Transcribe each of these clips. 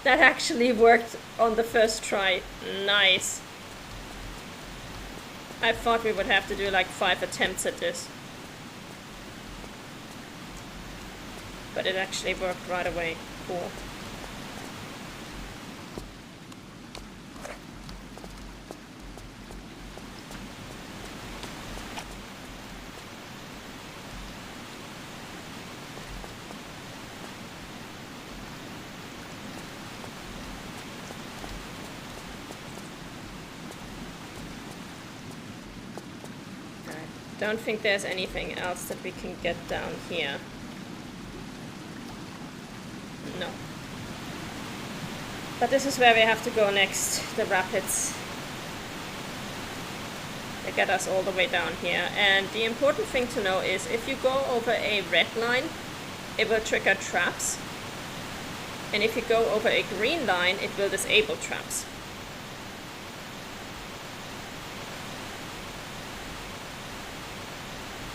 That actually worked on the first try. Nice. I thought we would have to do like 5 attempts at this. But it actually worked right away. Cool. Don't think there's anything else that we can get down here. No. But this is where we have to go next, the rapids. They get us all the way down here. And the important thing to know is if you go over a red line, it will trigger traps. And if you go over a green line, it will disable traps.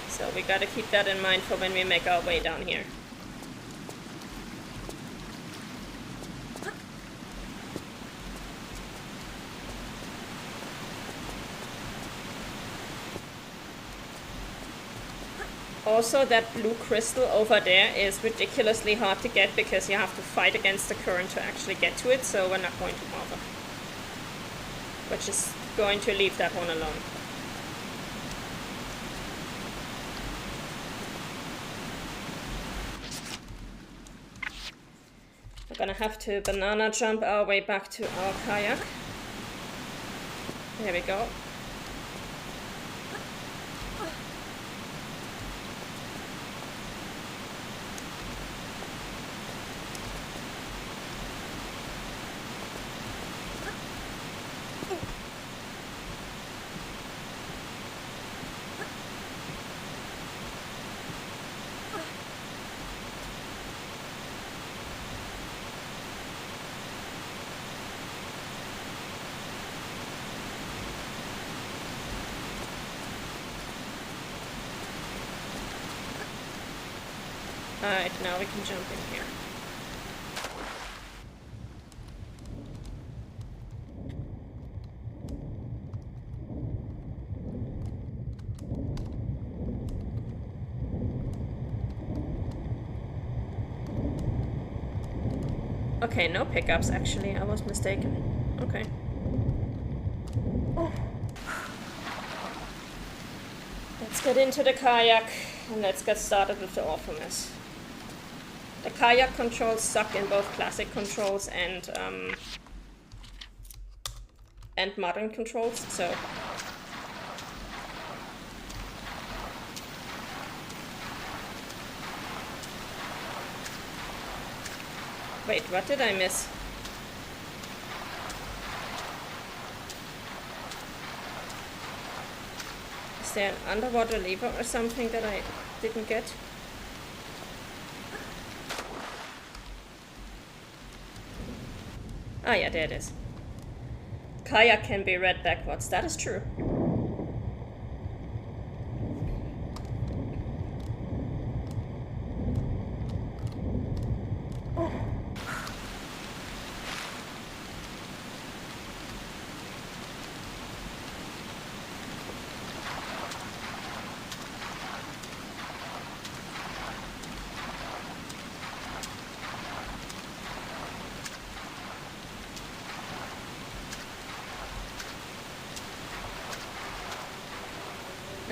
So we gotta keep that in mind for when we make our way down here. Also, that blue crystal over there is ridiculously hard to get because you have to fight against the current to actually get to it, so we're not going to bother. We're just going to leave that one alone. We're gonna have to banana jump our way back to our kayak. There we go. Alright, now we can jump in here. Okay, no pickups actually, I was mistaken. Okay. Let's get into the kayak and let's get started with the awfulness. The kayak controls suck in both classic controls and modern controls, so... Wait, what did I miss? Is there an underwater lever or something that I didn't get? Ah, yeah, there it is. Kayak can be read backwards, that is true.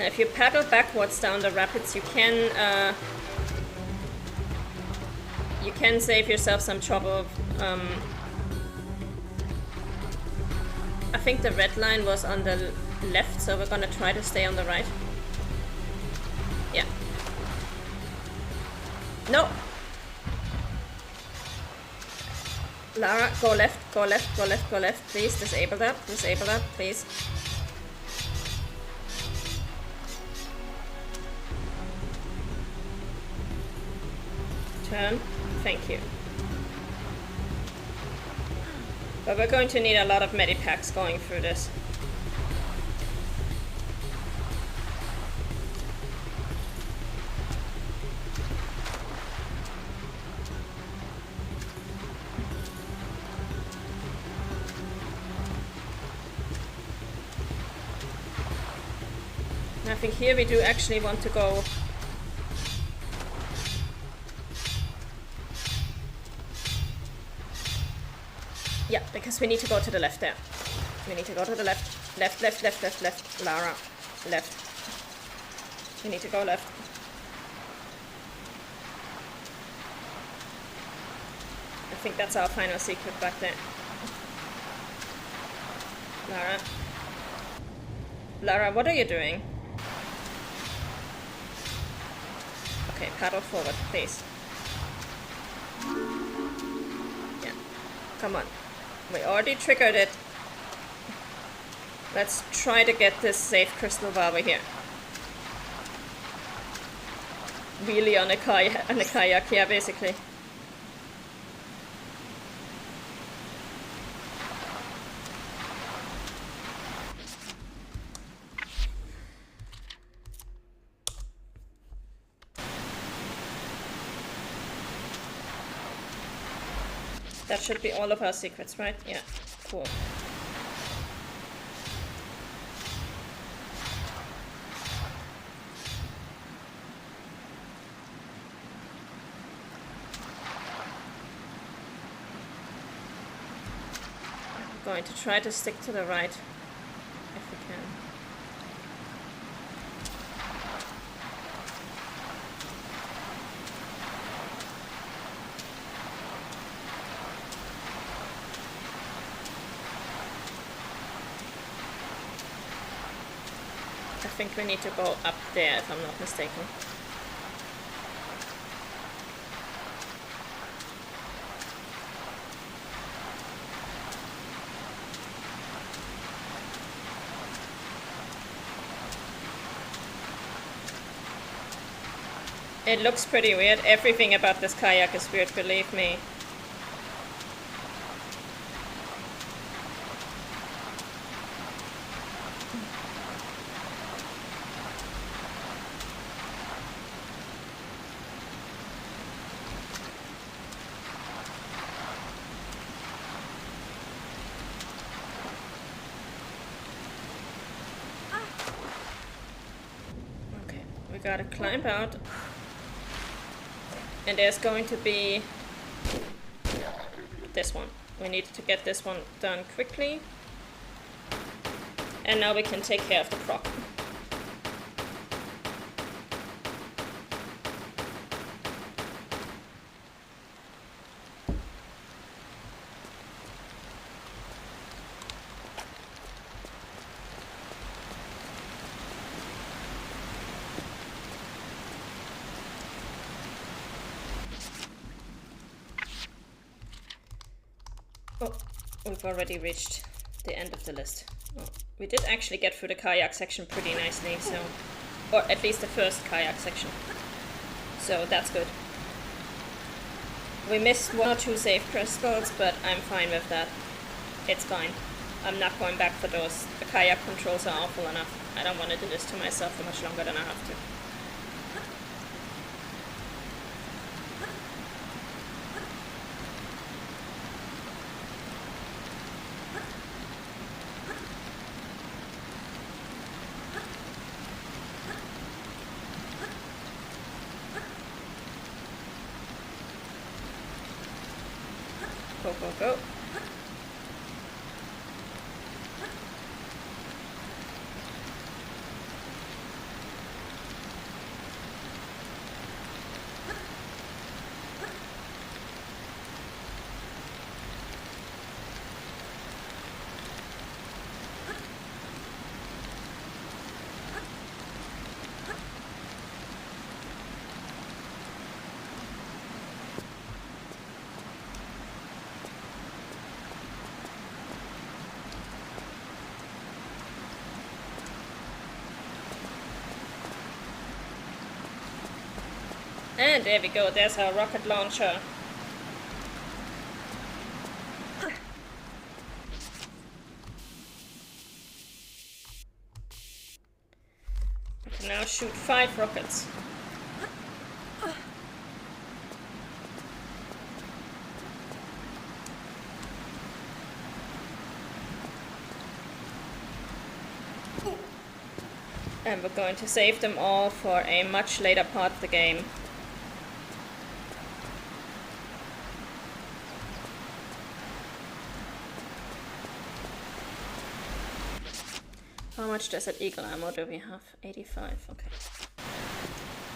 If you paddle backwards down the rapids, you can save yourself some trouble. I think the red line was on the left, so we're gonna try to stay on the right. Yeah. No! Lara, go left, go left, go left, go left. Please, disable that, please. Turn. Thank you. But we're going to need a lot of medipacks going through this. I think here we do actually want to go. Yeah, because we need to go to the left there. We need to go to the left. Left, left, left, left, left. Lara. Left. We need to go left. I think that's our final secret back there. Lara. Lara, what are you doing? Okay, paddle forward, please. Yeah. Come on. We already triggered it. Let's try to get this safe crystal while we're here. Really on a kayak, yeah, basically. That should be all of our secrets, right? Yeah, cool. I'm going to try to stick to the right if we can. I think we need to go up there if I'm not mistaken. It looks pretty weird. Everything about this kayak is weird, believe me. Okay, we gotta climb out. And there's going to be this one. We need to get this one done quickly. And now we can take care of the prop. Oh, we've already reached the end of the list. Oh, we did actually get through the kayak section pretty nicely, so... Or at least the first kayak section. So that's good. We missed 1 or 2 safe crystals, but I'm fine with that. It's fine. I'm not going back for those. The kayak controls are awful enough. I don't want to do this to myself for much longer than I have to. Go, go, go. And there we go, there's our rocket launcher. We can now shoot 5 rockets. And we're going to save them all for a much later part of the game. How much does that eagle ammo do we have? 85, okay.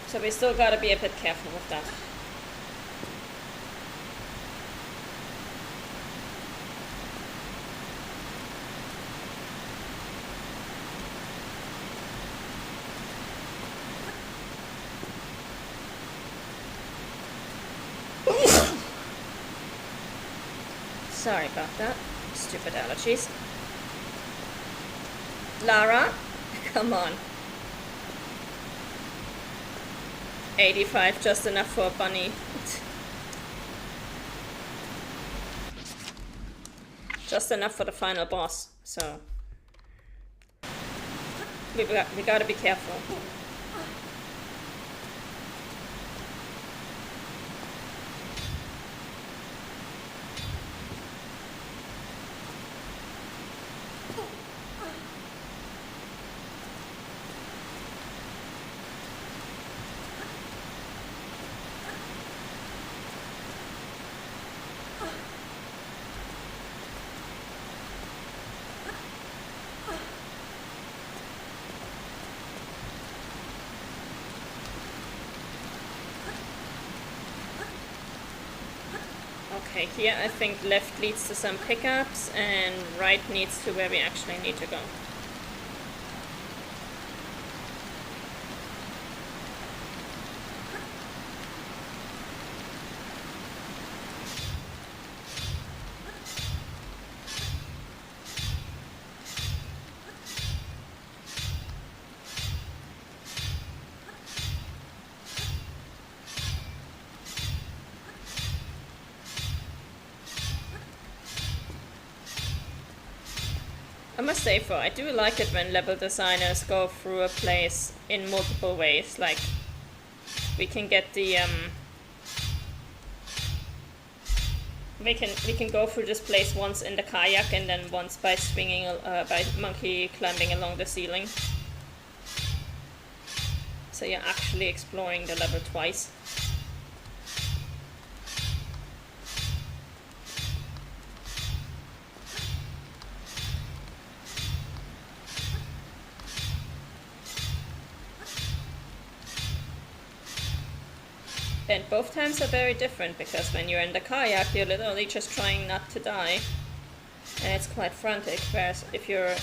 So we still gotta be a bit careful with that. Sorry about that. Stupid allergies. Lara, come on. 85, just enough for a bunny. Just enough for the final boss, so we gotta be careful. Okay, here I think left leads to some pickups and right leads to where we actually need to go. I must say, I do like it when level designers go through a place in multiple ways. Like, we can get the we can go through this place once in the kayak and then once by swinging by monkey climbing along the ceiling. So you're actually exploring the level twice. And both times are very different, because when you're in the kayak, you're literally just trying not to die, and it's quite frantic, whereas if you're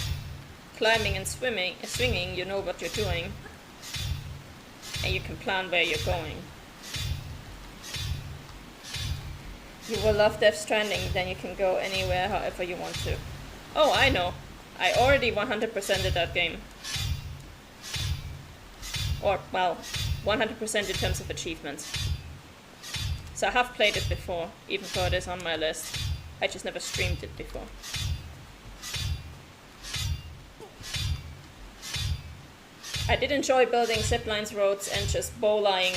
climbing and swinging, you know what you're doing, and you can plan where you're going. You will love Death Stranding, then you can go anywhere however you want to. Oh, I know. I already 100%ed that game. Or, well, 100% in terms of achievements. So I have played it before, even though it is on my list. I just never streamed it before. I did enjoy building ziplines, roads, and just bowling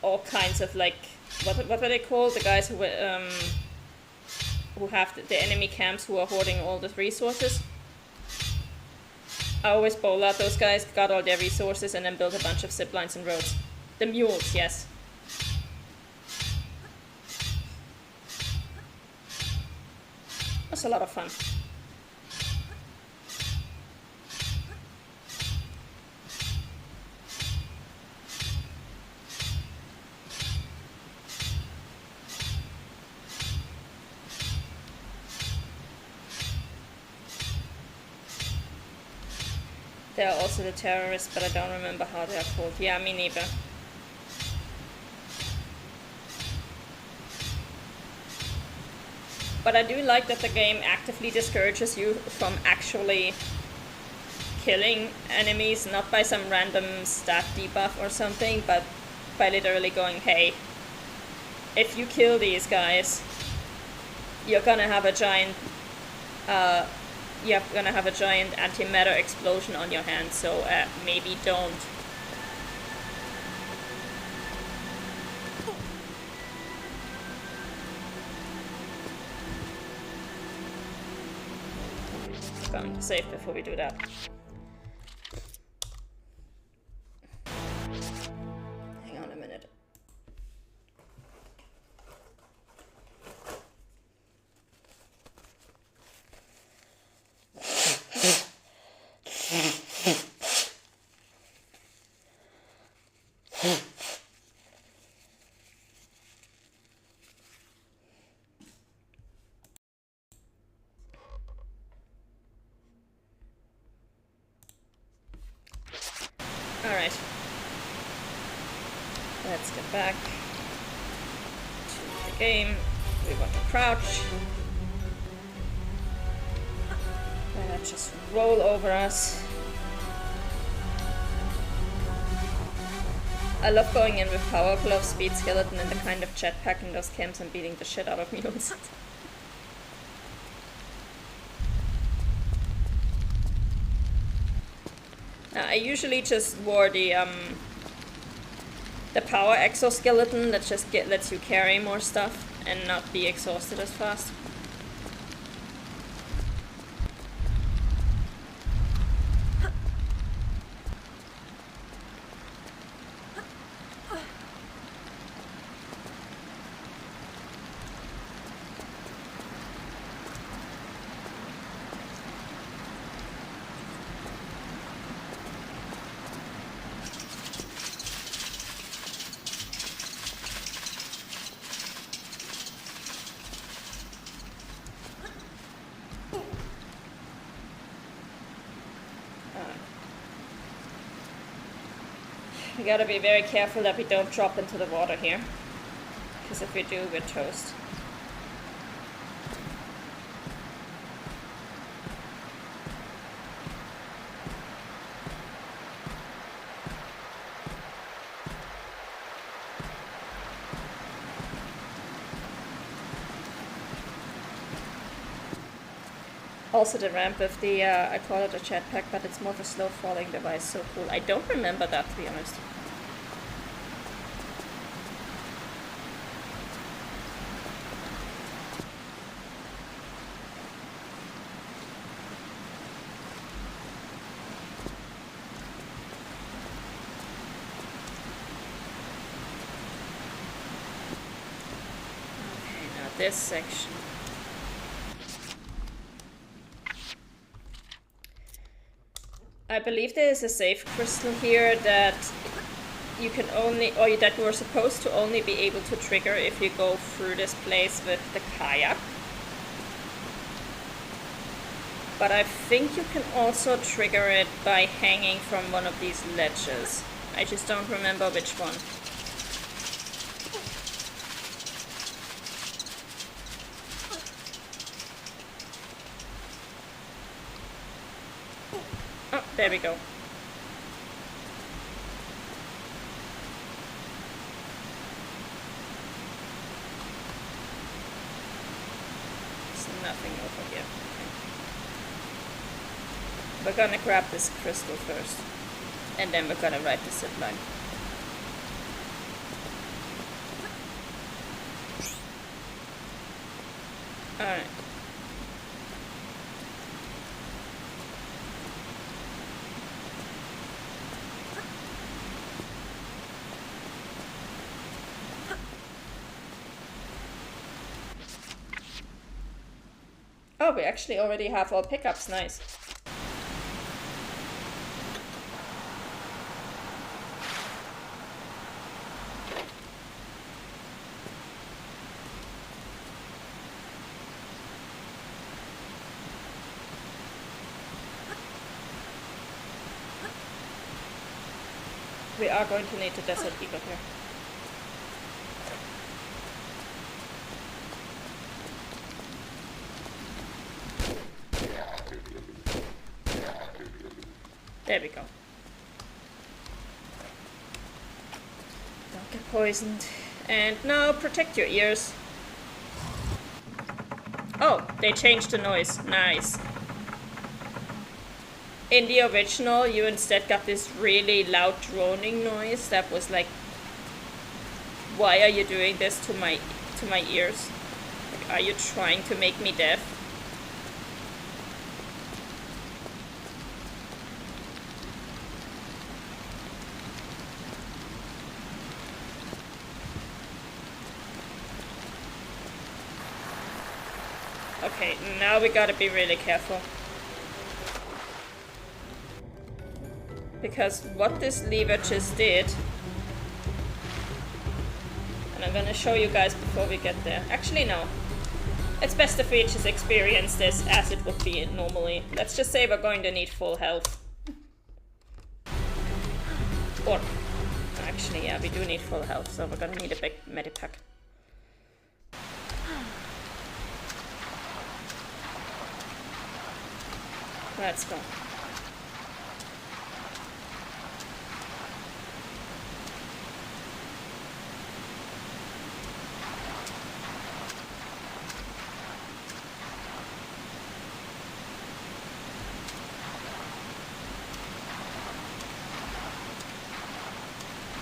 all kinds of, like, what are they called? The guys who have the enemy camps who are hoarding all the resources. I always bowl out those guys, got all their resources, and then built a bunch of ziplines and roads. The mules, yes. It was a lot of fun. There are also the terrorists, but I don't remember how they are called. Yeah, me neither. But I do like that the game actively discourages you from actually killing enemies, not by some random stat debuff or something, but by literally going, hey, if you kill these guys, you're gonna have a giant antimatter explosion on your hands, so maybe don't. Going to save before we do that. Alright. Let's get back to the game. We want to crouch. Just roll over us. I love going in with power glove, speed skeleton, and the kind of jetpack in those camps and beating the shit out of mules. I usually just wore the power exoskeleton that just lets you carry more stuff and not be exhausted as fast. We gotta be very careful that we don't drop into the water here, because if we do, we're toast. Also the ramp with the, I call it a jetpack, but it's more of a slow falling device, so cool. I don't remember that, to be honest. Okay, now this section. I believe there is a safe crystal here that you can only, or that you are supposed to only be able to trigger if you go through this place with the kayak. But I think you can also trigger it by hanging from one of these ledges. I just don't remember which one. Oh, there we go. There's nothing over here. Okay. We're gonna grab this crystal first, and then we're gonna ride the zip line. Alright. Oh, we actually already have all pickups, nice. We are going to need the desert eagle here. There we go. Don't get poisoned. And now protect your ears. Oh, they changed the noise. Nice. In the original, you instead got this really loud droning noise that was like, why are you doing this to my ears? Like, are you trying to make me deaf? Okay, now we gotta be really careful. Because what this lever just did And I'm gonna show you guys before we get there. Actually, no. It's best if we just experience this as it would be normally. Let's just say we're going to need full health. Or, actually, yeah, we do need full health, so we're gonna need a big medipack. Let's go.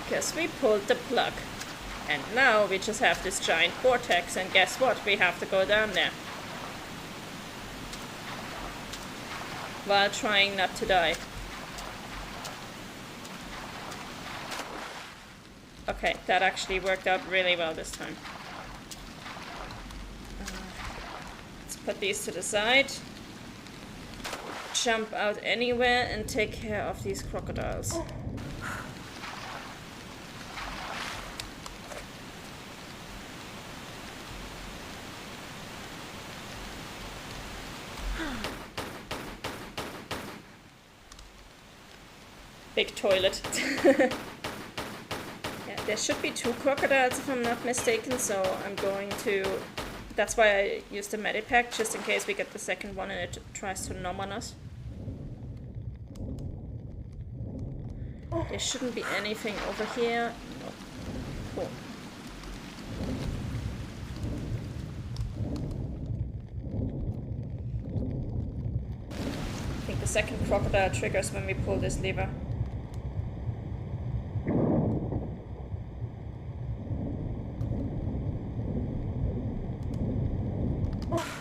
Guess we pulled the plug. And now we just have this giant vortex, and guess what? We have to go down there. While trying not to die. Okay, that actually worked out really well this time. Let's put these to the side. Jump out anywhere and take care of these crocodiles. Big toilet. Yeah, there should be 2 crocodiles if I'm not mistaken, so I'm going to... That's why I used the medipack, just in case we get the second one and it tries to numb on us. There shouldn't be anything over here. No. Cool. I think the second crocodile triggers when we pull this lever.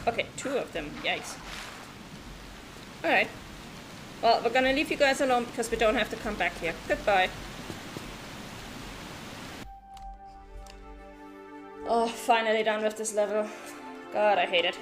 Okay, 2 of them. Yikes. Alright. Well, we're gonna leave you guys alone because we don't have to come back here. Goodbye. Oh, finally done with this level. God, I hate it.